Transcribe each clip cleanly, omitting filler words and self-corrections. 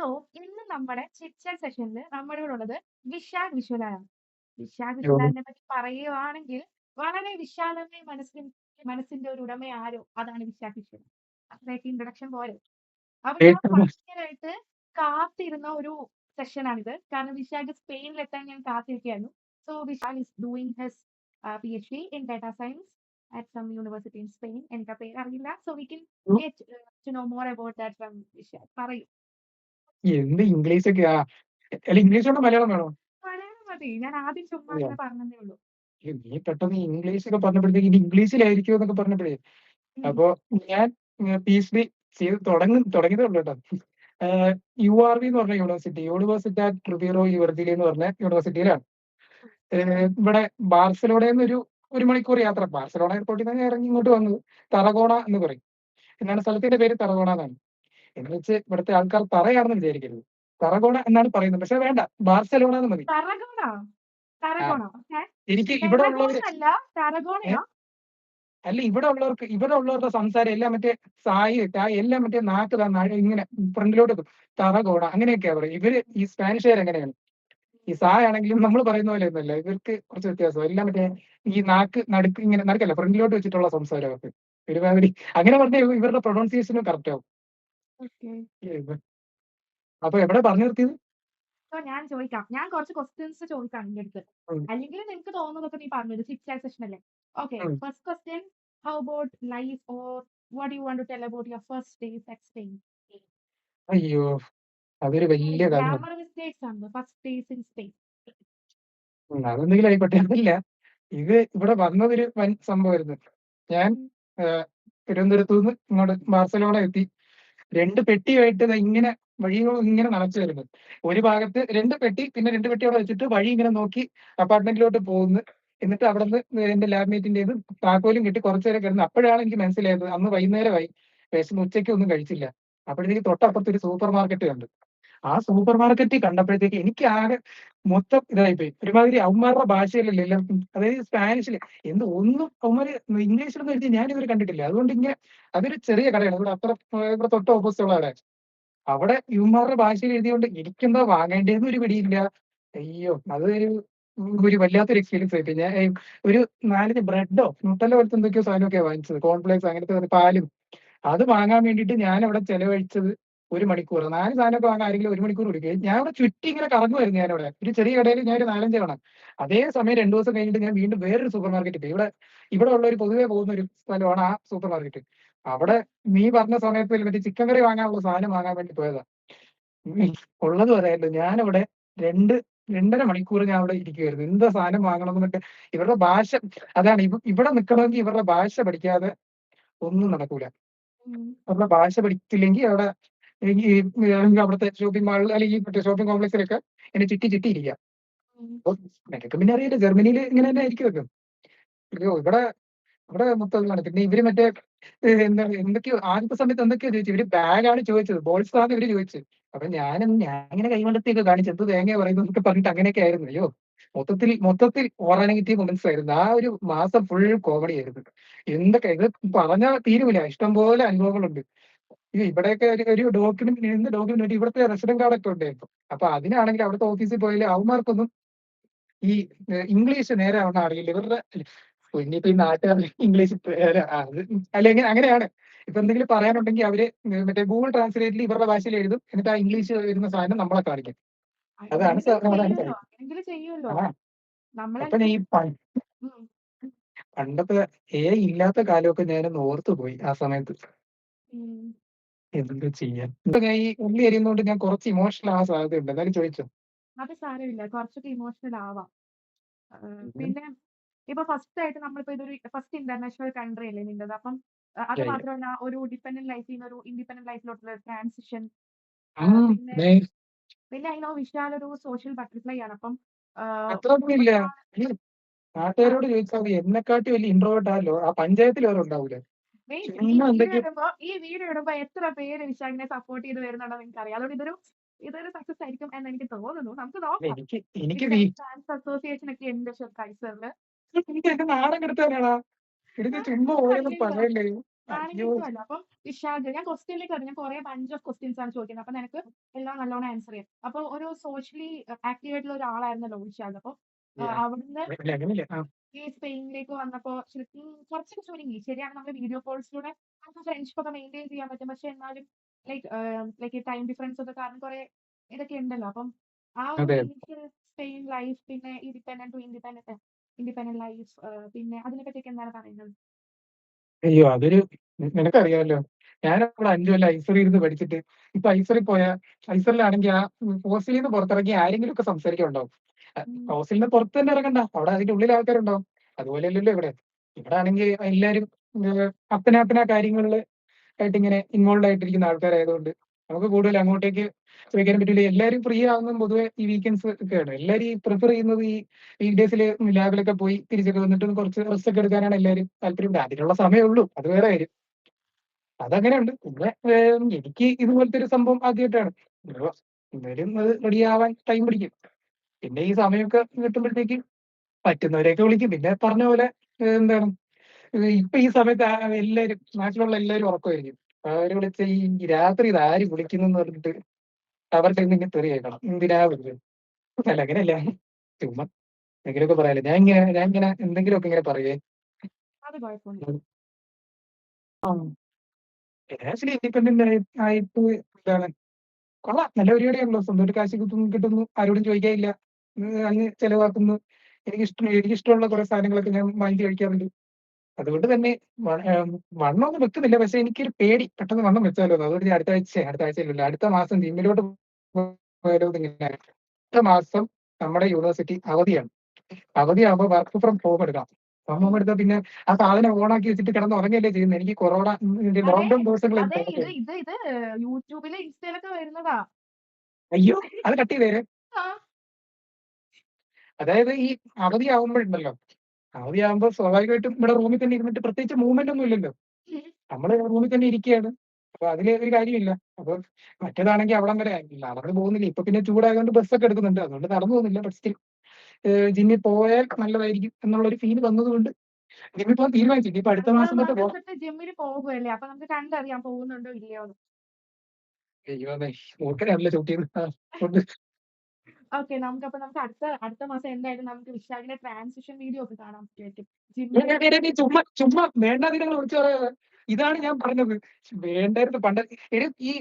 So ഇന്ന് നമ്മുടെ chit സെഷനിൽ നമ്മുടെ കൂടെ ഉള്ളത് വിശാഖ് വിശ്വനാണ്. വിശാഖ് യോ വിശ്വനാഥിനെ പറ്റി പറയുവാണെങ്കിൽ വളരെ വിശാലമായ മനസ്സിന്റെ ഒരു ഉടമ ആരോ അതാണ് വിശാഖ് വിശ്വനാഥ്. അത്രയൊക്കെ ഇൻട്രൊഡക്ഷൻ പോലെ. അപ്പൊ ഞാൻ കേട്ടിരുന്നു. ഭയങ്കരമായിട്ട് കാത്തിരുന്ന ഒരു സെഷനാണിത്. കാരണം വിശാഖ് സ്പെയിനിലെത്താൻ ഞാൻ കാത്തിരിക്കുകയായിരുന്നു. So Vishakh is doing his PhD in data science at some university in Spain. എനിക്ക് ആ പേര് അറിയില്ല. So we can get to know more about that from Vishakh. പറയൂ. എന്ത് ഇംഗ്ലീഷൊക്കെയാ? അല്ല ഇംഗ്ലീഷ് വേണോ മലയാളം വേണോ? മലയാളം മതി. ഞാൻ ആദ്യം ചുമ്മാ അയ്യോ! അങ്ങനെ പറഞ്ഞതേ ഉള്ളൂ. നീ പെട്ടെന്ന് ഇംഗ്ലീഷൊക്കെ പറഞ്ഞപ്പോഴത്തേക്ക് ഇനി ഇംഗ്ലീഷിലായിരിക്കോ എന്നൊക്കെ പറഞ്ഞപ്പോഴേ, ഉം. അപ്പൊ ഞാൻ പിഎച്ച്ഡി ചെയ്ത് തുടങ്ങിയതേ ഉള്ളൂ കേട്ടോ. ആഹ് URV എന്ന് പറഞ്ഞ യൂണിവേഴ്സിറ്റി അറ്റ് ട്രിവിറോ വെർജിലി എന്ന് പറഞ്ഞ യൂണിവേഴ്സിറ്റിയിലാണ്. ഇവിടെ ബാർസലോണയിൽ നിന്ന് ഒരു മണിക്കൂർ യാത്ര. ബാർസലോണ എയർപോർട്ടിൽ നിന്ന് ഇറങ്ങി ഇങ്ങോട്ട് വന്നത്. തറഗോണ എന്ന് പറയും. എന്നാണ് സ്ഥലത്തിന്റെ പേര്, തറഗോണ എന്നാണ്. എന്ന് വെച്ച് ഇവിടുത്തെ ആൾക്കാർ തറയാണെന്ന് വിചാരിക്കരുത്. തറഗോണ എന്നാണ് പറയുന്നത്. പക്ഷെ വേണ്ട, ബാർസലോണ എന്ന് മതി. തറഗോണ. ആ തറഗോണ. എനിക്ക് ഇവിടെ ടെറഗോണ ഉള്ളവര് അല്ല തറഗോണയാ. ഏഹ് അല്ല, ഇവിടെ ഉള്ളവരുടെ സംസാരം എല്ലാം മറ്റേ എല്ലാം മറ്റേ നാക്ക് ഇങ്ങനെ ഫ്രണ്ടിലോട്ട് വെക്കും. തറഗോണ അങ്ങനെയൊക്കെയാ പറയും. ഇവര് ഈ സ്പാനിഷുകാർ എങ്ങനെയാണ്? ഈ ആണെങ്കിലും നമ്മൾ പറയുന്ന പോലെ ഒന്നുമല്ല. ഇവർക്ക് കുറച്ച് വ്യത്യാസം. എല്ലാം മറ്റേ ഈ നാക്ക് നടുക്ക് ഇങ്ങനെ നടുക്കല്ല ഫ്രണ്ടിലോട്ട് വെച്ചിട്ടുള്ള സംസാരം അവർക്ക്. ഒരുമാതിരി അങ്ങനെ പറഞ്ഞാൽ ഇവരുടെ പ്രൊണൗൺസിയേഷനും കറക്റ്റ് ആവും. ഓക്കെ. അപ്പൊ എവിടെ പറഞ്ഞു നിർത്തിയത്? സോ ഞാൻ ചോദിക്കാം. ഞാൻ കുറച്ച് ക്വസ്റ്റ്യൻസ് ചോദിക്കാം നിന്റെ അടുത്ത്. ഉം, അല്ലെങ്കിൽ നിനക്ക് തോന്നുന്നതൊക്കെ നീ പറഞ്ഞത് ചിറ്റ് സെഷൻ അല്ലേ? Okay. Hmm. First question, how about life or what you want to tell about your first days at Spain? അയ്യോ! അതൊരു വലിയ കാര്യമാണ്. ഗ്രാമർ മിസ്റ്റേക്സ് ആണ്. First days in Spain. അതെന്തെങ്കിലും ആയിക്കോട്ടെ. അതല്ല, ഇത് ഇവിടെ വന്നതൊരു വൻ സംഭവമായിരുന്നു. ഞാൻ ആഹ് തിരുവനന്തപുരത്ത് നിന്ന് ഇങ്ങോട്ട് ബാർസലോണ എത്തി. 2 പെട്ടിയായിട്ട് ദാ ഇങ്ങനെ വഴിയോരം ഇങ്ങനെ നടച്ചു വരുന്നു. ഒരു ഭാഗത്ത് 2 പെട്ടി, പിന്നെ 2 പെട്ടി അവിടെ വെച്ചിട്ട് വഴി ഇങ്ങനെ നോക്കി അപ്പാർട്ട്മെന്റിലോട്ട് പോകുന്നു. എന്നിട്ട് അവിടുന്ന് എന്റെ ലാബ് മേറ്റിന്റേത് താക്കോലും കിട്ടി കുറച്ചു നേരം കിടന്നു. അപ്പോഴാണ് എനിക്ക് മനസ്സിലായത് അന്ന് വൈകുന്നേരമായി. വിശന്ന് ഉച്ചയ്ക്കൊന്നും കഴിച്ചില്ല. അപ്പോഴത്തേക്ക് തൊട്ടപ്പുറത്ത് ഒരു സൂപ്പർ മാർക്കറ്റ് കണ്ടു. ആ സൂപ്പർ മാർക്കറ്റ് കണ്ടപ്പോഴത്തേക്ക് എനിക്ക് ആകെ മൊത്തം ഇതായിപ്പോയി. ഒരുമാതിരി അവന്മാരുടെ ഭാഷയിലല്ലേ എല്ലാം, അതായത് സ്പാനിഷില് ഒന്നും അവന്മാര് ഇംഗ്ലീഷിലൊന്നും എഴുതി ഞാൻ ഇതുവരെ കണ്ടിട്ടില്ല. അതുകൊണ്ട് ഇങ്ങനെ അതൊരു ചെറിയ കടയാണ്. ഇവിടെ തൊട്ട് ഓപ്പോസിറ്റ് ഉള്ള കട. അവിടെ ഇവന്മാരുടെ ഭാഷയിൽ എഴുതിയോണ്ട് എനിക്കെന്താ വാങ്ങേണ്ടതെന്ന് ഒരു പിടിയില്ല. അയ്യോ! ഒരു വല്ലാത്തൊരു എക്സ്പീരിയൻസ് ആയിപ്പോയി. ഞാൻ ഒരു 4 ബ്രെഡോ ന്യൂട്ടല്ല പോലത്തെ എന്തൊക്കെയോ സാധനമൊക്കെയാ വാങ്ങിച്ചത്. കോൺഫ്ലേക്സ് അങ്ങനത്തെ പാലും. അത് വാങ്ങാൻ വേണ്ടിയിട്ട് ഞാനവിടെ ചെലവഴിച്ചത് 1 മണിക്കൂർ. 4 സാധനമൊക്കെ വാങ്ങാൻ ആരെങ്കിലും 1 മണിക്കൂർ എടുക്കും. ഞാൻ അവിടെ ചുറ്റി ഇങ്ങനെ കറങ്ങുമായിരുന്നു ഞാനവിടെ. ഒരു ചെറിയ കടയിൽ ഞാൻ ഒരു 4, 5 തവണ. അതേ സമയം 2 ദിവസം കഴിഞ്ഞിട്ട് ഞാൻ വീണ്ടും വേറൊരു സൂപ്പർ മാർക്കറ്റിൽ പോയി. ഇവിടെ ഉള്ളവര് പൊതുവേ പോകുന്ന ഒരു സ്ഥലമാണ് ആ സൂപ്പർ മാർക്കറ്റ്. അവിടെ നീ പറഞ്ഞ സമയത്ത് മറ്റേ ചിക്കൻ കറി വാങ്ങാനുള്ള സാധനം വാങ്ങാൻ വേണ്ടി പോയതാ. ഉം. ഉള്ളത് പറയാലോ. ഞാനവിടെ 2, 2 1/2 മണിക്കൂർ ഞാൻ അവിടെ ഇരിക്കുവായിരുന്നു. എന്താ സാധനം വാങ്ങണമെന്നൊക്കെ. ഇവരുടെ ഭാഷ അതാണ്. ഇവിടെ നിക്കണമെങ്കിൽ ഇവരുടെ ഭാഷ പഠിക്കാതെ ഒന്നും നടക്കൂല. ഉം. അവരുടെ ഭാഷ പഠിച്ചില്ലെങ്കിൽ അവിടെ ഈ അവിടുത്തെ ഷോപ്പിംഗ് മാളിൽ അല്ലെങ്കിൽ മറ്റേ ഷോപ്പിംഗ് കോംപ്ലക്സിലൊക്കെ ഇങ്ങനെ ചുറ്റി ഇരിക്കാം. ഉം. അപ്പൊ നിനക്ക് പിന്നെ അറിയാലോ ജർമ്മനിയിൽ ഇങ്ങനെ തന്നെ ആയിരിക്കുമല്ലോ. അയ്യോ! ഇവിടെ ഇവിടെ മൊത്തം ഇതാണ്. പിന്നെ ഇവര് മറ്റേ എന്തൊക്കെയോ ആദ്യത്തെ സമയത്ത് എന്തൊക്കെയോ ചോദിച്ചു. ഇവര് ബാഗാണ് ചോദിച്ചത്. ബോൾസാണ് ഇവര് ചോദിച്ചത്. അപ്പൊ ഞാനിങ്ങനെ കൈമണ്ടത്തിയൊക്കെ കാണിച്ച് എന്ത് തേങ്ങയാ പറയുന്നതെന്നൊക്കെ പറഞ്ഞിട്ട് അങ്ങനെയൊക്കെ ആയിരുന്നു. അയ്യോ! മൊത്തത്തിൽ ഓറാനെഗറ്റീവ് മൊമെന്റ്സ് ആയിരുന്നു. ആ ഒരു മാസം ഫുൾ കോമഡി ആയിരുന്നു. എന്തൊക്കെ ഇത് പറഞ്ഞാ തീരുമില്ല. ഇഷ്ടംപോലെ അനുഭവങ്ങളുണ്ട്. ഇവിടെയൊക്കെ ഒരു ഡോക്യുമെന്റ് ഇവിടുത്തെ റെസിഡന്റ് കാർഡൊക്കെ ഉണ്ടായിരുന്നു. അപ്പൊ അതിനാണെങ്കിൽ അവിടുത്തെ ഓഫീസിൽ പോയാല് അവന്മാർക്കൊന്നും ഈ ഇംഗ്ലീഷ് നേരാവണ്ണം അറിയില്ല. ഇവരുടെ ഇനിയിപ്പോ ഈ നാട്ടുകാരുടെ ഇംഗ്ലീഷ് അത് അല്ലെങ്കിൽ അങ്ങനെയാണ്. ഇപ്പൊ എന്തെങ്കിലും പറയാനുണ്ടെങ്കിൽ അവര് മറ്റേ ഗൂഗിൾ ട്രാൻസ്ലേറ്റിൽ ഇവരുടെ ഭാഷയിൽ എഴുതും. എന്നിട്ട് ആ ഇംഗ്ലീഷ് വരുന്ന സാധനം നമ്മളെ കാണിക്കും. അതാണ് അതാണ് കാര്യം. അങ്ങനെങ്കിലും ചെയ്യുമല്ലോ. ആ അപ്പൊ ഞാൻ നമ്മളെങ്ങനെ. ഈ ഉം. പണ്ടത്തെ ഇല്ലാത്ത കാലമൊക്കെ ഞാനൊന്ന് ഓർത്തുപോയി ആ സമയത്ത്. ഉം. എന്ത് ചെയ്യാൻ? ഇപ്പൊ ഞാൻ ഈ ഉള്ളി അരിയുന്നോണ്ട് ഞാൻ കുറച്ച് ഇമോഷണൽ ആവാൻ സാധ്യതയുണ്ട്. എന്നാലും ചോദിച്ചോ. അത് സാരമില്ല. കുറച്ചൊക്കെ ഇമോഷണൽ ആവാം. ഉം. പിന്നെ ഇപ്പൊ ഫസ്റ്റ് ആയിട്ട് നമ്മളിപ്പോ ഇതൊരു ഫസ്റ്റ് ഇന്റർനാഷണൽ കൺട്രി അല്ലേ നിന്റേത്. അപ്പം അത് യാ, യാ. മാത്രമല്ല ഒരു ഡിപെൻഡന്റ് ലൈഫിൽ നിന്ന് ഒരു ഇൻഡിപെൻഡന്റ് ലൈഫിലോട്ടുള്ള ട്രാൻസിഷൻ. ഉം. പിന്നെ ദേ, പിന്നെ ഐ നോ വിശാൽ ഒരു സോഷ്യൽ ബട്ടർഫ്ലൈ ആണ്. അപ്പം അത്രയൊന്നും ഇല്ല. ഒരുപാട് ഈ ആ, നാട്ടുകാരോട് ചോദിച്ചാൽ മതി. എന്നെക്കാട്ടി വലിയ ഇൻട്രോവേർട്ട് ആ പഞ്ചായത്തിൽ വരെ ഉണ്ടാവൂല. വെയിറ്റ്, ചുമ്മാ എന്തൊക്കെയോ. ഈ വീഡിയോ ഇടുമ്പോ എത്ര പേര് വിശാലിനെ സപ്പോർട്ട് ചെയ്ത് വരുന്നുണ്ടെന്ന് എനിക്കറിയാം. അതുകൊണ്ട് ഇതൊരു സക്സസ് ആയിരിക്കും എന്ന് എനിക്ക് തോന്നുന്നു. നമുക്ക് നോക്കാം. എനിക്ക് എനിക്ക് വിശാൽ ഫാൻസ് അസോസിയേഷൻ ഒക്കെ ഉണ്ട് കൈസറില്. എനിക്ക് എന്റെ നാണം കെടുത്താനാടാ. എടുത്ത് ചുമ്മാ ഓരോന്നും അങ്ങനെയല്ല. പറയല്ലേ. അയ്യോ! ഞാനിങ്ങനെയൊന്നുമല്ല. അപ്പം വിശാഖ് ഞാൻ ക്വസ്റ്റ്യനിലേക്ക് വരാം. ഞാൻ കുറേ ബഞ്ച് ഓഫ് ക്വസ്റ്റ്യൻസ് ആണ് ചോദിക്കുന്നത്. അപ്പൊ നിനക്ക് എല്ലാം നല്ലോണം ആൻസർ ചെയ്യാം. അപ്പൊ ഒരു സോഷ്യലി ആക്റ്റീവ് ആയിട്ടുള്ള ഒരാളായിരുന്നല്ലോ വിശാഖ്. അപ്പൊ യാഹ്. അവിടുന്ന് അല്ല അങ്ങനെയല്ല. ഈ സ്പെയിനിലേക്ക് വന്നപ്പോ ശരിക്കും കുറച്ചൊക്കെ ചുരുങ്ങി. ശരിയാണ് നമ്മൾ വീഡിയോ കോൾസിലൂടെ നമുക്ക് ഫ്രണ്ട്ഷിപ്പ് ഒക്കെ മെയിൻറ്റെയിൻ ചെയ്യാൻ പറ്റും. പക്ഷെ എന്നാലും ലൈക്ക് ടൈം ഡിഫറൻസ് ഒക്കെ കാരണം കുറെ ഇതൊക്കെ ഉണ്ടല്ലോ. അപ്പം ആ ഒരു അതെ. ഇനീഷ്യൽ സ്പെയിൻ ലൈഫ് പിന്നെ independent to independent independent life പിന്നെ അതിനെപ്പറ്റിയൊക്കെ എന്താണ് പറയുന്നത്? അയ്യോ! അതൊരു നിനക്കറിയാമല്ലോ. ഞാനവിടെ 5 കൊല്ലം ഐസറിൽ ഇരുന്ന് പഠിച്ചിട്ട് ഇപ്പൊ ഐസറിൽ പോയാ ഐസറിലാണെങ്കി ആ ഹോസ്റ്റലീന്ന് പുറത്തിറങ്ങിയ ആരെങ്കിലുമൊക്കെ സംസാരിക്കാനുണ്ടാവും. ഉം. ഹോസ്റ്റലിന്റെ പുറത്ത് തന്നെ ഇറങ്ങണ്ട. അവിടെ അതിന്റെ ഉള്ളിൽ ആൾക്കാരുണ്ടാവും. അതുപോലെയല്ലല്ലോ ഇവിടെ. ഇവിടെ ആണെങ്കി എല്ലാരും അപ്പനാ കാര്യങ്ങളില് ആയിട്ടിങ്ങനെ ഇൻവോൾവ് ആയിട്ടിരിക്കുന്ന ആൾക്കാരായതുകൊണ്ട് നമുക്ക് കൂടുതൽ അങ്ങോട്ടേക്ക് ചോദിക്കാനും പറ്റില്ല. എല്ലാരും ഫ്രീ ആവുന്നതും പൊതുവെ ഈ വീക്കെൻഡ്സ് ഒക്കെയാണ്. എല്ലാരും ഈ പ്രിഫർ ചെയ്യുന്നത് ഈ വീക്ക് ഡേയ്സില് ലാബിലൊക്കെ പോയി തിരിച്ചൊക്കെ വന്നിട്ട് ഒന്ന് കുറച്ച് റെസ്റ്റ് ഒക്കെ എടുക്കാനാണ് എല്ലാരും താല്പര്യം. അതിനുള്ള സമയമേ ഉള്ളൂ. അത് വേറെ കാര്യം. അതങ്ങനെയുണ്ട്. പിന്നെ എനിക്ക് ഇതുപോലത്തെ ഒരു സംഭവം ആദ്യമായിട്ടാണ്. അപ്പൊ എന്തായാലും അത് റെഡി ആവാൻ ടൈം പിടിക്കും. പിന്നെ ഈ സമയമൊക്കെ കിട്ടുമ്പോഴത്തേക്ക് പറ്റുന്നവരെയൊക്കെ വിളിക്കും. പിന്നെ പറഞ്ഞ പോലെ എന്താണ് ഇപ്പൊ ഈ സമയത്ത് എല്ലാരും നാട്ടിലുള്ള എല്ലാരും ഉറക്കമായിരിക്കും. അവര് വിളിച്ച ഈ രാത്രി ഇത് ആര് വിളിക്കുന്നെന്ന് പറഞ്ഞിട്ട് അവരുടെ കയ്യിന്ന് തെറി കേൾക്കണം. എന്തിനാ വിളിച്ചത്? അല്ല അങ്ങനെയല്ല. ചുമ്മാ എന്തെങ്കിലുമൊക്കെ പറയാലോ. ഞാൻ ഇങ്ങനെ എന്തെങ്കിലുമൊക്കെ ഇങ്ങനെ പറയേ. അത് കുഴപ്പമൊന്നുമില്ല. ഉം. ആ. ഫിനാൻഷ്യലി ഇൻഡിപെൻഡന്റ് ആയിട്ട് എന്താണ് കൊള്ളാം. നല്ല പരിപാടിയാണല്ലോ. സ്വന്തമായിട്ട് കാശ് കിട്ടുന്നു. ആരോടും ചോദിക്കാനില്ല. അങ്ങ് ചെലവാക്കുന്നു. എനിക്കിഷ്ടമുള്ള കുറെ സാധനങ്ങളൊക്കെ ഞാൻ വാങ്ങിച്ച് കഴിക്കാറുണ്ട്. അതുകൊണ്ട് തന്നെ വണ്ണമൊന്നും വെക്കുന്നില്ല. പക്ഷെ എനിക്കൊരു പേടി പെട്ടെന്ന് വണ്ണം വെച്ചാലോന്ന്. അതുകൊണ്ട് ഞാൻ അടുത്ത ആഴ്ചയല്ലല്ലോ, അടുത്ത മാസം ജിമ്മിലോട്ട് പോയാലോ എന്നിങ്ങനെ. അടുത്ത മാസം നമ്മുടെ യൂണിവേഴ്സിറ്റി അവധിയാണ്. അവധിയാകുമ്പോൾ വർക്ക് ഫ്രം ഹോം എടുക്കാം. ഹോം എടുത്താൽ പിന്നെ ആ സാധനം ഓണാക്കി വെച്ചിട്ട് കിടന്ന് ഉറങ്ങുകയല്ലേ ചെയ്യുന്നത്. എനിക്ക് കൊറോണ അതെ ലോക്ക്ഡൌൺ ദിവസങ്ങളിൽ അതെ ഇത് യൂട്യൂബില് ഇൻസ്റ്റയിലൊക്കെ വരുന്നതാ. അയ്യോ അത് കട്ട് ചെയ്തേരെ. ആ. അതായത് ഈ അവധിയാവുമ്പോഴുണ്ടല്ലോ, അവധിയാകുമ്പോൾ സ്വാഭാവികമായിട്ടും ഇവിടെ റൂമിൽ തന്നെ ഇരുന്നിട്ട് പ്രത്യേകിച്ച് മൂവ്മെന്റ് ഒന്നും ഇല്ലല്ലോ. ഉം. നമ്മള് റൂമിൽ തന്നെ ഇരിക്കുകയാണ്. അപ്പൊ അതില് ഒരു കാര്യമില്ല. അപ്പൊ മറ്റേതാണെങ്കിൽ അവിടം വരെ നടന്നു പോകുന്നില്ല. ഇപ്പൊ പിന്നെ ചൂടായതുകൊണ്ട് ബസ്സൊക്കെ എടുക്കുന്നുണ്ട്. അതുകൊണ്ട് നടന്നു പോകുന്നില്ല. ബട്ട് സ്റ്റിൽ ജിമ്മിൽ പോയാൽ നല്ലതായിരിക്കും എന്നുള്ളൊരു ഫീൽ വന്നതുകൊണ്ട് ജിമ്മിൽ പോകാൻ തീരുമാനിച്ചു. ഇനിയിപ്പോ അടുത്ത അടുത്ത മാസം തൊട്ട് മാസം പോകാം. തൊട്ട് ജിമ്മിൽ പോകുമല്ലേ. അപ്പൊ നമുക്ക് കണ്ടറിയാം പോകുന്നുണ്ടോ ഇല്ലയോ എന്ന്. അയ്യോ അതെ, മൂർഖനാണല്ലോ ചവിട്ടിയത്. കൊണ്ട് ഓക്കെ നമുക്ക് അടുത്ത അടുത്ത മാസം എന്തായാലും നമുക്ക് വിശാഖിന്റെ ട്രാൻസിഷൻ വീഡിയോ ഒക്കെ കാണാൻ പറ്റുമായിരിക്കും. ജിമ്മിലേക്ക് നീ ചുമ്മാ വേണ്ടാതിനങ്ങൾ വിളിച്ചു പറയാതെ. ഇതാണ് ഞാൻ പറഞ്ഞത്. വേണ്ടായിരുന്നു പണ്ട്. ഈ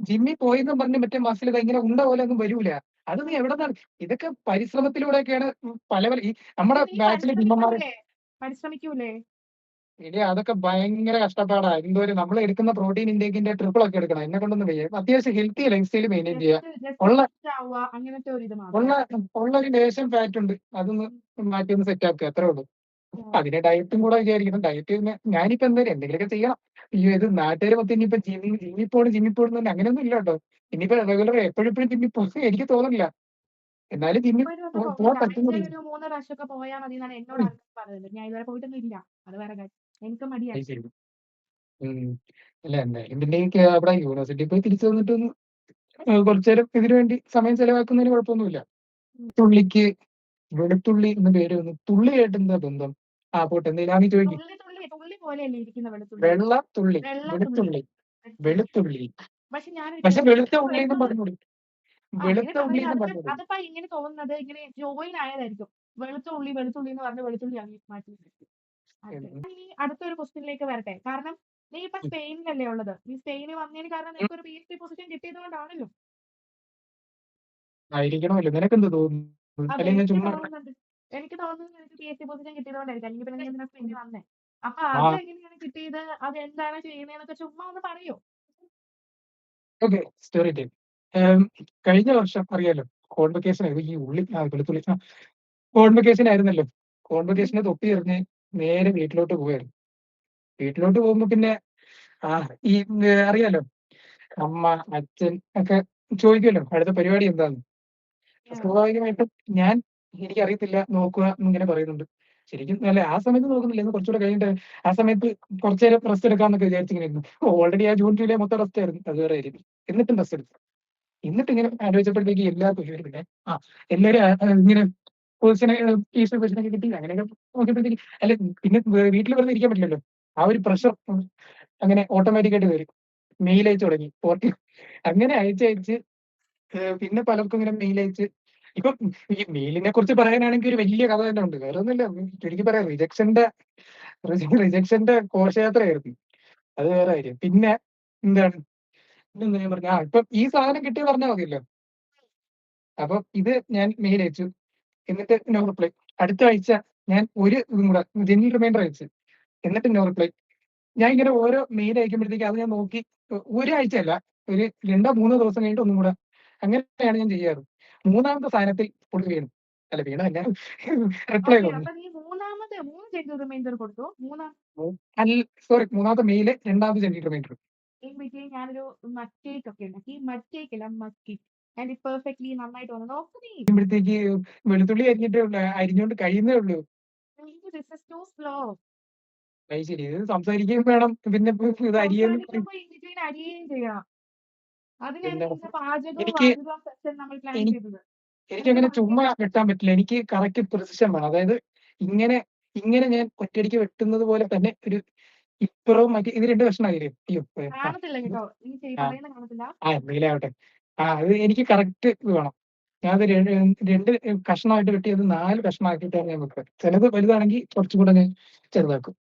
ജിമ്മിൽ പോയെന്നും പറഞ്ഞ് മറ്റേ മസിൽ ഇങ്ങനെ ഉണ്ട പോലെ ഒന്നും വരൂല. അത് നീ എവിടെന്നാണ്? ഇതൊക്കെ പരിശ്രമത്തിലൂടെയൊക്കെയാണ്. പല ഈ നമ്മുടെ നീ ബാച്ചിലെ ജിമ്മന്മാര് പരിശ്രമിക്കൂലേ? ഇനി അതൊക്കെ ഭയങ്കര കഷ്ടപ്പാടാ. എന്തോരം നമ്മൾ എടുക്കുന്ന പ്രോട്ടീൻ ഇൻടേക്കിന്റെ ട്രിപ്പിൾ ഒക്കെ എടുക്കണം. എന്നെ കൊണ്ടൊന്നും വയ്യ. അത്യാവശ്യം ഹെൽത്തി ലൈഫ് സ്റ്റൈൽ മെയിൻറ്റെയിൻ ചെയ്യുക. ജസ്റ്റ് ഉള്ള ഫിറ്റ് ആവുക അങ്ങനത്തെ ഒരു ഇത് മാത്രം. ഉള്ള ഉള്ള ഒരു ലേശം ഫാറ്റ് ഉണ്ട്. അതൊന്ന് മാറ്റി ഒന്ന് സെറ്റ് ആക്കുക. അത്രേ ഉള്ളൂ. ഉം. അതിന്റെ ഡയറ്റും കൂടെ വിചാരിക്കണം. ഡയറ്റ് ഞാനിപ്പോ എന്തായാലും എന്തെങ്കിലുമൊക്കെ ചെയ്യണം. അയ്യോ ഇത് നാട്ടുകാർ മൊത്തം ഇനിയിപ്പോ ജിമ്മിൽ പോകണം അങ്ങനെയൊന്നും ഇല്ല കേട്ടോ. ഇനിയിപ്പോ റെഗുലർ എപ്പോഴും ജിമ്മിൽ പോകും എനിക്ക് തോന്നുന്നില്ല. എന്നാലും ജിമ്മിൽ ഇപ്പോഴൊന്നും പോകാൻ പോകില്ല. പറ്റുന്നില്ല. ആഴ്ചയിൽ ഒരു 3 പ്രാവശ്യമൊക്കെ പോയാൽ മതി എന്നാണ് എന്നോട് ആൾക്കാർ പറയുന്നത്. ഞാൻ ഇതുവരെ പോയിട്ടൊന്നും ഇല്ല. അത് വേറെ കാര്യം. എനിക്ക് അത് മടിയായി. ശരി. അല്ല എന്തായാലും പിന്നെ അവിടെ യൂണിവേഴ്സിറ്റി പോയി തിരിച്ചു വന്നിട്ട് ഒന്ന് കുറച്ചു നേരം ഇതിനു വേണ്ടി സമയം ചെലവാക്കുന്നതിന് കുഴപ്പമൊന്നുമില്ല. ഉം. തുള്ളിക്ക് വെളുത്തുള്ളി എന്ന് പേര് വന്നു. തുള്ളിയായിട്ട് എന്താ ബന്ധം? പോട്ടെ എന്തെങ്കിലും ചോദിക്കും. തുള്ളി തുള്ളി തുള്ളി പോലെയല്ലേ ഇരിക്കുന്ന വെളുത്തുള്ളി? വെള്ളത്തുള്ളി, വെള്ളത്തുള്ളി. വെളുത്തുള്ളി, വെളുത്തുള്ളി. പക്ഷെ പക്ഷെ വെളുത്ത ഞാനൊരിക്കലും ഉള്ളി എന്നും പറഞ്ഞൂടി. അങ്ങനെ വെളുത്ത ഉള്ളി പറയില്ല. എന്നും പറഞ്ഞൂടി. അതിപ്പോ ഇങ്ങനെ തോന്നുന്നത് ഇങ്ങനെ ജോയിൻ ആയതായിരിക്കും. വെളുത്തുള്ളി എന്ന് പറഞ്ഞ് വെളുത്തുള്ളി ആക്കി മാറ്റി വെക്കും. അതെ. ഇനി അടുത്തൊരു ക്വസ്റ്റ്യനിലേക്ക് വരട്ടെ. കാരണം നീ ഇപ്പൊ സ്പെയിനിലല്ലേ ഉള്ളത്. നീ സ്പെയിനിൽ വന്നതിന് കാരണം നിനക്ക് ഒരു PhD പൊസിഷൻ കിട്ടിയത് കൊണ്ടാണല്ലോ. ആയിരിക്കണമല്ലോ. നിനക്കെന്ത് തോന്നുന്നു? അതെ അല്ലെങ്കിൽ ഞാൻ എനിക്ക് ചുമ്മാ തോന്നുന്നുണ്ട്. എനിക്ക് തോന്നുന്നത് നിനക്ക് PhD പൊസിഷൻ കിട്ടിയത് കൊണ്ടായിരിക്കും. അല്ലെങ്കിൽ പിന്നെ നീ എന്തിനാ സ്പെയിനിൽ വന്നേ? അപ്പൊ ആ അത് എങ്ങനെയാണ് കിട്ടിയത്? അത് എന്താണ് ചെയ്യുന്നതെന്നൊക്കെ ചുമ്മാ ഒന്ന് പറയോ? Okay story time. കഴിഞ്ഞ വർഷം അറിയാലോ കോൺവെക്കേഷൻ ആയിരുന്നു. ഈ വെളുത്തുള്ളി കോൺവെക്കേഷൻ ആയിരുന്നല്ലോ. കോൺവെക്കേഷന് തൊപ്പി എറിഞ്ഞ് നേരെ വീട്ടിലോട്ട് പോവായിരുന്നു. വീട്ടിലോട്ട് പോകുമ്പോ പിന്നെ ഈ അറിയാലോ അമ്മ അച്ഛൻ ഒക്കെ ചോദിക്കുമല്ലോ അടുത്ത പരിപാടി എന്താന്ന്. സ്വാഭാവികമായിട്ടും ഞാൻ എനിക്കറിയത്തില്ല നോക്കുക എന്നിങ്ങനെ പറയുന്നുണ്ട്. ശരിക്കും അല്ലെ ആ സമയത്ത് നോക്കുന്നില്ല. ഇന്ന് കുറച്ചുകൂടെ കഴിഞ്ഞിട്ട് ആ സമയത്ത് കുറച്ചു നേരം റെസ്റ്റ് എടുക്കാന്നൊക്കെ വിചാരിച്ചിങ്ങനെ ഇരുന്നു. ഓൾറെഡി ആ ജൂൺ ജൂലൈ മൊത്തം റെസ്റ്റ് ആയിരുന്നു. അത് വേറെ ആയിരുന്നു. എന്നിട്ടും റെസ്റ്റ് എടുത്തു. എന്നിട്ട് ഇങ്ങനെ ആലോചിച്ചപ്പോഴത്തേക്ക് എല്ലാ പരിപാടി പിന്നെ എല്ലാവരും ഇങ്ങനെ പൊസിഷനെ ഈശ്വര പൊസിഷനൊക്കെ കിട്ടി അങ്ങനെയൊക്കെ നോക്കിയപ്പോഴത്തേക്ക് അല്ലെ പിന്നെ വീട്ടിൽ വെറുതെ ഇരിക്കാൻ പറ്റില്ലല്ലോ. ആ ഒരു പ്രഷർ അങ്ങനെ ഓട്ടോമാറ്റിക്കായിട്ട് വരും. മെയിൽ അയച്ചു തുടങ്ങി. അങ്ങനെ അയച്ച് പിന്നെ പലർക്കും ഇങ്ങനെ മെയിൽ അയച്ച് ഇപ്പം ഈ മെയിലിനെ കുറിച്ച് പറയാനാണെങ്കിൽ ഒരു വലിയ കഥ തന്നെ ഉണ്ട്. വേറെ ഒന്നുമില്ല. ചുരുക്കി പറയാം റിജക്ഷന്റെ ഘോഷയാത്രയായിരുന്നു. അത് വേറെ കാര്യം. പിന്നെ എന്താണ് പിന്നെന്താ ഞാൻ പറഞ്ഞെ? ഇപ്പം ഈ സാധനം കിട്ടിയത് പറഞ്ഞാൽ മതിയല്ലോ. അപ്പം ഇത് ഞാൻ മെയിൽ അയച്ചു. എന്നിട്ട് നോ റിപ്ലൈ. അടുത്ത ആഴ്ച ഞാൻ ഒരു ഇതും കൂടെ ജെന്യൂൻ റിമൈൻഡർ അയച്ചു. എന്നിട്ട് നോ റിപ്ലൈ. ഞാൻ ഇങ്ങനെ ഓരോ മെയിൽ അയക്കുമ്പോഴത്തേക്ക് അത് ഞാൻ നോക്കി ഒരാഴ്ചയല്ല, ഒരു 2-3 ദിവസം കഴിഞ്ഞിട്ട് ഒന്നും കൂടെ അങ്ങനെയാണ് ഞാൻ ചെയ്യാറ്. മൂന്നാമത്തെ സാധനത്തിൽ പുള്ളി വീണു. അല്ല വീണതല്ല റിപ്ലൈ ഓക്കെ. വന്നു. അപ്പൊ നീ 3 ജെന്യൂൻ റിമൈൻഡർ കൊടുത്തു. സോറി, മൂന്നാമത്തെ മെയില്, രണ്ടാമത്തെ ജെന്യൂൻ റിമൈൻഡർ. ഇൻ ബിറ്റ്വീൻ ഞാനൊരു മഡ് കേക്ക് ഒക്കെ ഉണ്ടാക്കി. മഡ് കേക്ക് അല്ല, mud cake. And it perfectly നന്നായിട്ട് വന്നു. നോക്ക് നീ. മ്പോഴത്തേക്ക് വെളുത്തുള്ളി അരിഞ്ഞിട്ടേ ഉള്ളൂ, അരിഞ്ഞോണ്ട് കഴിയുന്നേ ഉള്ളൂ. This is too slow. അത് ശരി, ഇത് സംസാരിക്കുകയും വേണം, പിന്നെ ഇത് അരിയെന്ന് പറയും. സംസാരിക്കുമ്പോ ഇൻ ബിറ്റ്വീൻ അരിയുകയും ചെയ്യാം. അതിനാണ് പിന്നെ ഇന്ന് പാചകവും എനിക്ക് വാചകവും സെക്ഷൻ നമ്മൾ പ്ലാൻ എനി ചെയ്തത്. എനിക്കങ്ങനെ ചുമ്മാ വെട്ടാൻ പറ്റില്ല. എനിക്ക് കറക്റ്റ് പ്രിസിഷൻ വേണം. അതായത് ഇങ്ങനെ ഇങ്ങനെ ഞാൻ ഒറ്റയടിക്ക് വെട്ടുന്നത് പോലെ തന്നെ ഒരു ഇപ്പുറവും മറ്റേ ഇത് 2 കഷ്ണായില്ലേ? അയ്യോ! കാണത്തില്ല കേട്ടോ. നീ ആ പറയുന്നത് കാണത്തില്ല. എന്തെങ്കിലാവട്ടെ. അത് എനിക്ക് കറക്റ്റ് ഇത് വേണം. ഞാനത് 2 കഷ്ണമായിട്ട് വെട്ടിയത് 4 കഷ്ണമാക്കിയിട്ടാണ് ഞാൻ വെക്കുക. ചിലത് വലുതാണെങ്കിൽ കുറച്ചും കൂടെ ഞാൻ ചെറുതാക്കും.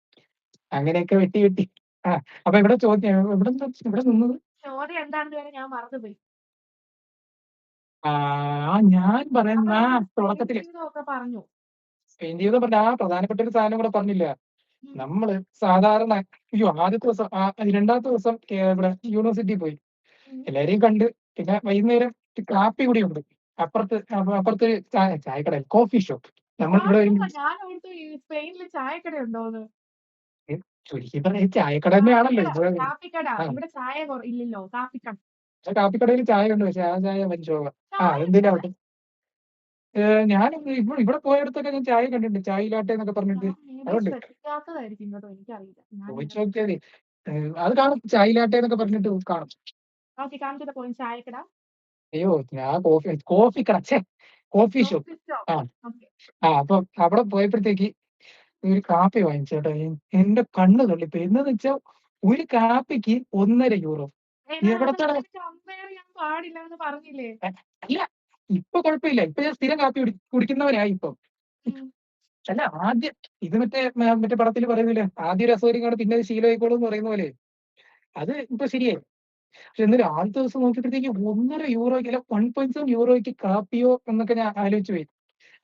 അങ്ങനെയൊക്കെ വെട്ടി. അപ്പൊ ഇവിടെ ചോദ്യം ഇവിടെ നിന്നത്? ചോദ്യം എന്താണെന്ന് വരെ ഞാൻ മറന്നുപോയി. ഞാൻ അപ്പൊ പറയുന്ന നമ്മൾ സ്പെയിൻ തുടക്കത്തില് ജീവിതമൊക്കെ പറഞ്ഞു. സ്പെയിൻ ജീവിതം പറഞ്ഞ പ്രധാനപ്പെട്ട ഒരു സാധനം കൂടെ പറഞ്ഞില്ല. ഉം. നമ്മള് സാധാരണ ആദ്യത്തെ ദിവസം രണ്ടാമത്തെ ദിവസം ഇവിടെ യൂണിവേഴ്സിറ്റി പോയി. ഉം. എല്ലാരെയും കണ്ട് പിന്നെ വൈകുന്നേരം കാപ്പി കൂടി ഉണ്ട്. അപ്പുറത്ത് ചായക്കട, കോഫി ഷോപ്പ്. നമ്മൾ ഇവിടെ ഞാൻ ഓർത്തു ഈ സ്പെയിനിൽ ചായക്കട ഉണ്ടോന്ന്. ചുരുക്കി പറഞ്ഞ ചായക്കട തന്നെയാണല്ലോ ഇവിടെ. കാപ്പിക്കട. ഇവിടെ ചായ ഇല്ലല്ലോ. കാപ്പിക്കട. കാപ്പിക്കടയിൽ ചായ ഉണ്ട്, പക്ഷെ ആ ചായ വഞ്ചോക. അതെന്തിനാ അവിടെ ഞാൻ ഇവിടെ പോയടത്തൊക്കെ ഞാൻ ചായ കണ്ടിട്ടുണ്ട്. ചായ ലാട്ടെ എന്നൊക്കെ പറഞ്ഞിട്ട് അതുണ്ട്. ശ്രദ്ധിക്കാത്തതായിരിക്കും കേട്ടോ. എനിക്കറിയില്ല. ചോദിച്ചു നോക്കിയാലേ അത് കാണും. ചായ ലാട്ടെ എന്നൊക്കെ പറഞ്ഞിട്ട് കാണും. Okay, come to the point. ചായക്കട. അയ്യോ, ഞാൻ കോഫി കട, കോഫി ഷോപ്പ്. ഓക്കെ. അപ്പൊ അവിടെ പോയപ്പോഴത്തേക്ക് ഒരു കാപ്പി വാങ്ങിച്ചു കേട്ടോ. എന്റെ കണ്ണ് തള്ളിപ്പോയി. എന്താന്ന് വെച്ചാൽ ഒരു കാപ്പിക്ക് €1.5. എവിടത്തെ കമ്പയർ ചെയ്യാൻ പാടില്ല എന്ന് പറഞ്ഞില്ലേ? അല്ല, ഇപ്പൊ കുഴപ്പമില്ല. ഇപ്പൊ ഞാൻ സ്ഥിരം കാപ്പി കുടിക്കുന്നവനായി ഇപ്പം. അല്ല, ആദ്യം ഇത് മറ്റേ പടത്തിൽ പറയുന്നില്ലേ, ആദ്യം ഒരു അസൗകര്യമാണ് പിന്നെ അത് ശീലമായിക്കോളും എന്ന് പറയുന്ന പോലെ, അത് ഇപ്പൊ ശരിയായി. പക്ഷെ എന്നാലും ആദ്യത്തെ ദിവസം നോക്കിയപ്പോഴത്തേക്ക് €1.5 അല്ല €1.7 കാപ്പിയോ എന്നൊക്കെ ഞാൻ ആലോചിച്ചു പോയി.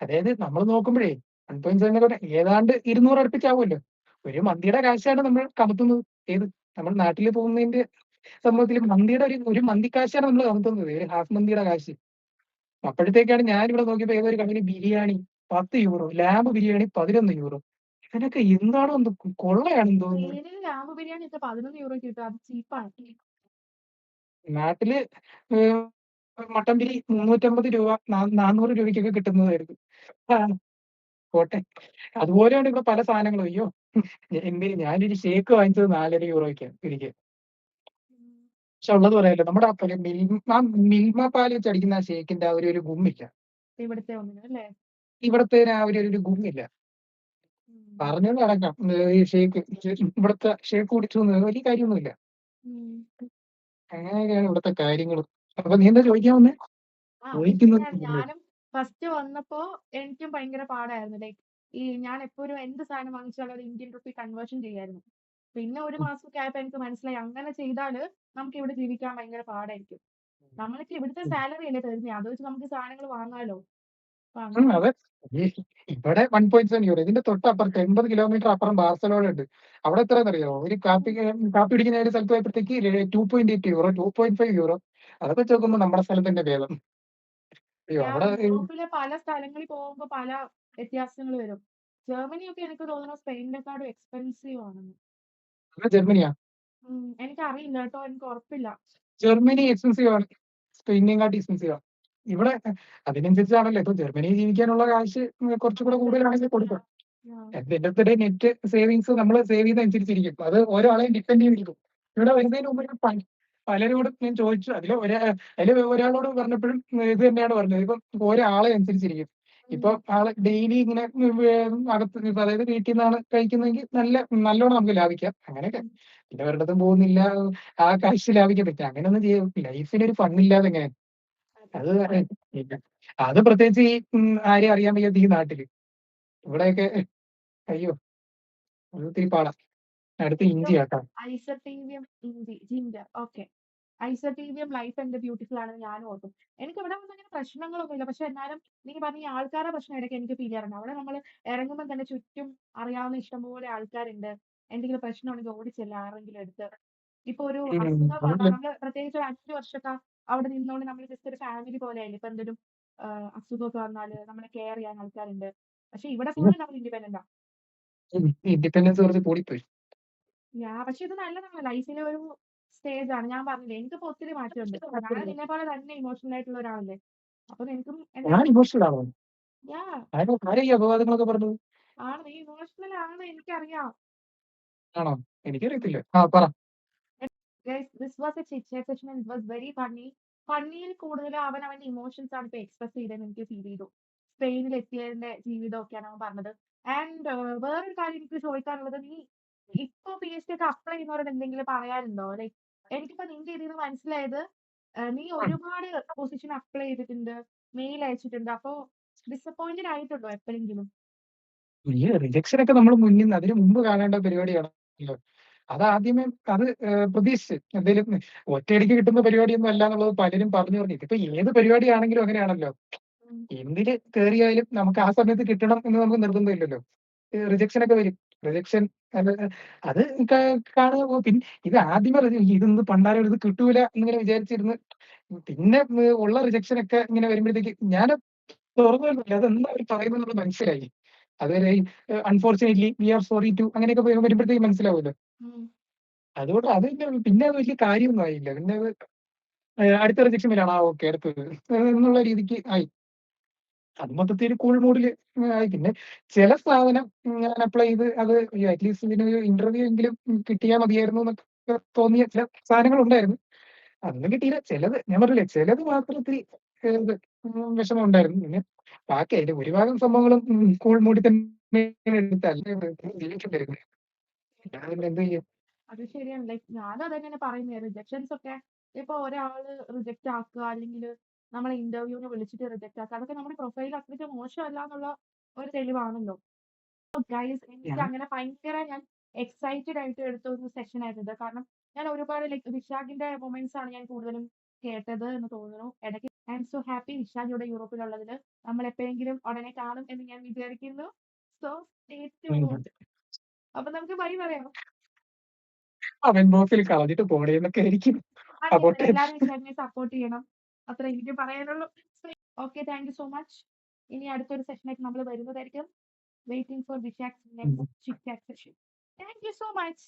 അതായത് നമ്മൾ നോക്കുമ്പോഴേ 1.7 ഏതാണ്ട് 200 അടുപ്പിച്ചാവുമല്ലോ. ഒരു മന്തിയുടെ കാശാണ് നമ്മൾ കമത്തുന്നത്. ഏത് നമ്മൾ നാട്ടിൽ പോകുന്നതിന്റെ സംഭവത്തിൽ മന്തിയുടെ ഒരു മന്തിക്കാശാണ് നമ്മൾ കമത്തുന്നത്, ഒരു ഹാഫ് മന്തിയുടെ കാശ്. അപ്പോഴത്തേക്കാണ് ഞാനിവിടെ നോക്കിയപ്പോ ഏതൊരു കമ്പനി ബിരിയാണി €10, ലാമ്പ് ബിരിയാണി €11. ഇതിനൊക്കെ എന്താണോ എന്തോ കൊള്ളയാണെന്ന് തോന്നുന്നു. ലാമ്പ് ബിരിയാണി ഒക്കെ €11 കിട്ടും. അത് ചീപ്പാണ്. നാട്ടില് മട്ടൻ ബിരി ₹350, ₹400 കിട്ടുന്നതായിരുന്നു. പോട്ടെ. അതുപോലെയാണ് ഇവിടെ പല സാധനങ്ങളും. അയ്യോ, ഞാനൊരു ഷേക്ക് വാങ്ങിച്ചത് €4.5 ഒരിക്കെ. പക്ഷെ ഉള്ളത് പറയാലോ, നമ്മുടെ മിൽമ പാല് വെച്ച് അടിക്കുന്ന ആ ഷേക്കിന്റെ ആ ഒരു ഗുമ്മില്ല. ഇവിടുത്തെ ഒന്നിന് അല്ലേ? ഇവിടത്തെ ആ ഒരു ഗുമ്മില്ല. പറഞ്ഞത് നടക്കാം. ഈ ഷേക്ക് ഇവിടുത്തെ ഷേക്ക് കുടിച്ചു വലിയ കാര്യമൊന്നുമില്ല. അങ്ങനെയൊക്കെയാണ് ഇവിടുത്തെ കാര്യങ്ങൾ. അപ്പൊ നീ എന്താ ചോദിക്കാൻ വന്നേ? ഞാനും ഫസ്റ്റ് വന്നപ്പോ എനിക്കും ഭയങ്കര പാടായിരുന്നു. ലൈക്ക് ഞാൻ എപ്പോഴും എന്ത് സാധനം വാങ്ങിച്ചാലും അത് ഇന്ത്യൻ റുപ്പി കൺവേർഷൻ ചെയ്യായിരുന്നു. പിന്നെ ഒരു മാസമൊക്കെ ആയപ്പോ എനിക്ക് മനസ്സിലായി അങ്ങനെ ചെയ്താല് നമുക്ക് ഇവിടെ ജീവിക്കാൻ ഭയങ്കര പാടായിരിക്കും. നമ്മൾക്ക് ഇവിടുത്തെ സാലറി അല്ലേ തരുന്നേ, അത് വെച്ച് നമുക്ക് സാധനങ്ങൾ വാങ്ങാലോ. അതെ. ഇവിടെ €1.7. ഇതിന്റെ തൊട്ടപ്പുറത്ത് 80 കിലോമീറ്റർ അപ്പുറം ബാർസലോണ ഉണ്ട്. അവിടെ എത്രയാണെന്നറിയാമോ? ഒരു കാപ്പി കുടിക്കുന്ന ഒരു സ്ഥലത്ത് പോയപ്പോഴത്തേക്ക് €2.8, €2.5. അതൊക്കെ വെച്ച് നോക്കുമ്പോൾ നമ്മുടെ സ്ഥലത്തിന്റെ ഭേദം. അയ്യോ, അവിടെ യൂറോപ്പിലെ പല സ്ഥലങ്ങളിൽ പോകുമ്പോൾ പല വ്യത്യാസങ്ങൾ വരും. ജർമ്മനിയൊക്കെ എനിക്ക് തോന്നുന്നു സ്പെയിനിനെക്കാളും എക്സ്പെൻസീവ് ആണെന്ന്. ജർമ്മനിയാ? എനിക്കറിയില്ല കേട്ടോ, എനിക്ക് ഉറപ്പില്ല. ജർമ്മനി എക്സ്പെൻസീവ് ആണ്. സ്പെയിനിനെക്കാട്ടി എക്സ്പെൻസീവ് ആണ്. ഇവിടെ അതിനനുസരിച്ചാണല്ലോ ഇപ്പൊ ജർമ്മനിയിൽ ജീവിക്കാനുള്ള കാശ് കുറച്ചുകൂടെ കൂടുതലാണെങ്കിൽ കൊടുക്കും. എന്റെ നെറ്റ് സേവിങ്സ് നമ്മൾ സേവ് ചെയ്യുന്നതനുസരിച്ചിരിക്കും. അത് ഓരോ ആളെയും ഡിപ്പെൻഡ് ചെയ്തിരിക്കും. ഇവിടെ വരുന്നതിന് മുമ്പ് പലരോടും ഞാൻ ചോദിച്ചു. അതിൽ ഒരാളോട് പറഞ്ഞപ്പോഴും ഇത് തന്നെയാണ് പറഞ്ഞത്. ഇപ്പം ഓരോ ആളെ അനുസരിച്ചിരിക്കും. ഇപ്പൊ ഉം. ആള് ഡെയിലി ഇങ്ങനെ അകത്ത് അതായത് വീട്ടിൽ നിന്നാണ് കഴിക്കുന്നതെങ്കിൽ നല്ലോണം നമുക്ക് ലാഭിക്കാം. അങ്ങനെയൊക്കെ. ഉം. പിന്നെ ഒരിടത്തും പോകുന്നില്ല. ആ കാശ് ലാഭിക്കാൻ പറ്റും. അങ്ങനെയൊന്നും ചെയ്യാം. ലൈഫിനൊരു ഫണ്ണില്ലാതെ എങ്ങനെ? അതെ. അത് ഇല്ല. അത് പ്രത്യേകിച്ച് ഈ ആരെയും അറിയാൻ വയ്യാത്ത ഈ നാട്ടില്. ഇവിടെയൊക്കെ അയ്യോ! അത് ഇത്തിരി പാടാ. അടുത്ത് സോ ഇഞ്ചിയാട്ടോ. ഐസോട്ടീവിയം ജിഞ്ചർ. ഓക്കെ. ഐസോട്ടീവിയം ലൈഫ് ആൻഡ് ബ്യൂട്ടിഫുൾ ആണെന്ന് ഞാനും ഓർക്കും. എനിക്ക് ഇവിടെ വന്ന് അങ്ങനെ പ്രശ്നങ്ങളൊന്നുമില്ല. പക്ഷെ എന്നാലും നീ പറഞ്ഞ ഈ ആൾക്കാരുടെ പ്രശ്നം ഇടയ്ക്ക് എനിക്ക് ഫീൽ ചെയ്യാറുണ്ട്. അവിടെ നമ്മൾ ഇറങ്ങുമ്പോൾ തന്നെ ചുറ്റും അറിയാവുന്ന ഇഷ്ടംപോലെ ആൾക്കാരുണ്ട്. എന്തെങ്കിലും പ്രശ്നം ഉണ്ടെങ്കിൽ ഓടിച്ചെല്ലാം ആരെങ്കിലും എടുത്ത്. ഇപ്പൊ ഒരു അസുഖം വന്നാൽ അതല്ലേ. നമ്മൾ പ്രത്യേകിച്ച് ഒരു 5 വർഷമൊക്കെ അവിടെ നിന്നോണ്ട് നമ്മൾ ജസ്റ്റ് ഒരു ഫാമിലി പോലെയല്ലേ. ഇപ്പൊ എന്തെങ്കിലും അസുഖമൊക്കെ വന്നാല് നമ്മളെ കെയർ ചെയ്യാൻ ആൾക്കാരുണ്ട്. പക്ഷെ ഇവിടെ ഫുൾ നമ്മൾ ഇൻഡിപെൻഡന്റാ. ഇൻഡിപെൻഡൻസ് കുറച്ച് കൂടിപ്പോയി. പക്ഷെ ഇത് നല്ലതാണ്. ലൈഫിലെ ഒരു സ്റ്റേജാണ്. ഞാൻ പറഞ്ഞില്ലേ എനിക്കിപ്പോ ഒത്തിരി മാറ്റമുണ്ട്. ഞാൻ നിന്നെപ്പോലെ തന്നെ ഇമോഷണൽ ആയിട്ടുള്ള ഒരാളല്ലേ. അപ്പൊ നിനക്കും ഞാൻ എന്തെങ്കിലും ഇമോഷണൽ ആണോ? യാഹ് ആരാ ഈ അപവാദങ്ങളൊക്കെ പറഞ്ഞത്? ആണ് നീ ഇമോഷണൽ ആണെന്ന് എനിക്കറിയാം. ആണോ? എനിക്കറിയത്തില്ല. പറ. Guys this was a chit chat session and it was very funny. ഫണ്ണിയിൽ കൂടുതൽ അവൻ അവന്റെ ഇമോഷൻസ് ആണ് ഇപ്പൊ എക്സ്പ്രസ് ചെയ്തതെന്ന് എനിക്ക് ഫീൽ ചെയ്തു. സ്പെയിനിൽ എത്തിയതിന്റെ ജീവിതമൊക്കെയാണ് അവൻ പറഞ്ഞത്. ആൻഡ് വേറൊരു കാര്യം എനിക്ക് ചോദിക്കാനുള്ളത് നീ ഇപ്പൊ PhD ഒക്കെ അപ്ലൈ ചെയ്യുന്നവരോട് എന്തെങ്കിലും പറയാനുണ്ടോ? ലൈക് എനിക്കിപ്പോ നിന്റെ ഇതിന്ന് മനസ്സിലായത് നീ ഒരുപാട് പൊസിഷൻ അപ്ലൈ ചെയ്തിട്ടുണ്ട്, മെയിൽ അയച്ചിട്ടുണ്ട്. അപ്പൊ ഡിസപ്പോയിന്റഡ് ആയിട്ടുണ്ടോ എപ്പോഴെങ്കിലും? ഈ റിജക്ഷൻ ഒക്കെ നമ്മൾ അതിന് മുമ്പ് കാണേണ്ട പരിപാടിയാണല്ലോ. അതാദ്യമേ അത് പ്രതീക്ഷിച്ച് എന്തേലും ഒറ്റയടിക്ക് കിട്ടുന്ന പരിപാടിയൊന്നും അല്ല എന്നുള്ളത് പലരും പറഞ്ഞു പറഞ്ഞു. ഇതിപ്പോ ഏത് പരിപാടിയാണെങ്കിലും അങ്ങനെയാണല്ലോ. ഉം. എന്തില് കേറിയാലും നമുക്ക് ആ സമയത്ത് കിട്ടണം എന്ന് നമുക്ക് നിർബന്ധമില്ലല്ലോ. റിജക്ഷൻ ഒക്കെ വരും. റിജക്ഷൻ അത് അത് കാണുക പിന്നെ ഇത് ആദ്യമേ ഇതൊന്ന് പണ്ടാരം ഇത് കിട്ടൂല എന്നിങ്ങനെ വിചാരിച്ചിരുന്ന് പിന്നെ ഉള്ള റിജക്ഷൻ ഒക്കെ ഇങ്ങനെ വരുമ്പോഴത്തേക്ക് ഞാൻ തുറന്നില്ല അതെന്താ അവർ പറയുന്നത് മനസ്സിലായി. അതുവരെ unfortunately we are sorry to അങ്ങനെയൊക്കെ വരുമ്പോഴത്തേക്ക് മനസ്സിലാവുമല്ലോ. ഉം. അതുകൊണ്ട് അത് പിന്നെ അത് വലിയ കാര്യമൊന്നും ആയില്ല. പിന്നെ അത് അടുത്ത റിജക്ഷൻ വരാണ്. ഓക്കെ അടുത്തത് എന്നുള്ള രീതിക്ക് ആയി. അത് മൊത്തത്തിൽ ഒരു കൂൾ മൂഡില് ആയി. പിന്നെ ചില സാധനം ഞാൻ അപ്ലൈ ചെയ്ത് അത് അറ്റ്ലീസ്റ്റ് ഇതിനൊരു ഇന്റർവ്യൂ എങ്കിലും കിട്ടിയാൽ മതിയായിരുന്നു എന്നൊക്കെ തോന്നിയ ചില സാധനങ്ങൾ ഉണ്ടായിരുന്നു. അതൊന്നും കിട്ടിയില്ല. ചിലത് ഞാൻ പറഞ്ഞില്ലേ ചിലത് മാത്രം ഇത്തിരി ഇത് വിഷമം ഉണ്ടായിരുന്നു. പിന്നെ ബാക്കി അതിന്റെ ഭൂരിഭാഗം സംഭവങ്ങളും കൂൾ മൂഡിൽ തന്നെ എടുത്ത് ജീവിക്കണ്ടായിരുന്നു. ഞാൻ പിന്നെ എന്ത് ചെയ്യും? അത് ശരിയാണ്. ലൈക് ഞാനും അതന്നെയാണ് പറയുന്നത്. റിജക്ഷൻസ് ഒക്കെ ഇപ്പൊ ഒരാള് റിജക്റ്റ് ആക്കുക അല്ലെങ്കിൽ നമ്മളെ ഇന്റർവ്യൂവിന് വിളിച്ചിട്ട് റിജക്റ്റ് ആക്കുക അതൊക്കെ നമ്മുടെ പ്രൊഫൈൽ അത്രയ്ക്ക് മോശമല്ല എന്നുള്ള ഒരു തെളിവാണല്ലോ. ഗൈസ് എനിക്ക് ഞാൻ അങ്ങനെ ഭയങ്കര ഞാൻ എക്സൈറ്റഡ് ആയിട്ട് എടുത്ത ഒരു സെഷൻ ആയിരുന്നു ഇത്. കാരണം ഞാൻ ഒരുപാട് ലൈക് വിശാഖിന്റെ മൊമെന്റ്സ് ആണ് ഞാൻ കൂടുതലും കേട്ടത് എന്ന് തോന്നുന്നു. ഇടയ്ക്ക് I am so happy Vishakh ഇവിടെ യൂറോപ്പിലുള്ളതിൽ. നമ്മൾ എപ്പോഴെങ്കിലും ഉടനെ കാണും എന്ന് ഞാൻ വിചാരിക്കുന്നു. So stay tuned. അപ്പൊ നമുക്ക് ബൈ പറയാം. അവൻ ബോക്സിൽ കളഞ്ഞിട്ട് പോണേന്നൊക്കെ ആയിരിക്കും. അങ്ങനെയല്ല പോട്ടെ. എല്ലാവരും വിശാഖിനെ സപ്പോർട്ട് ചെയ്യണം. അത്രേ എനിക്ക് പറയാനുള്ളൂ. Okay thank you so much. ഇനി അടുത്തൊരു സെഷനായിട്ട് നമ്മൾ വരുന്നതായിരിക്കും. Waiting for Vishakh next chit chat session. Thank you so much.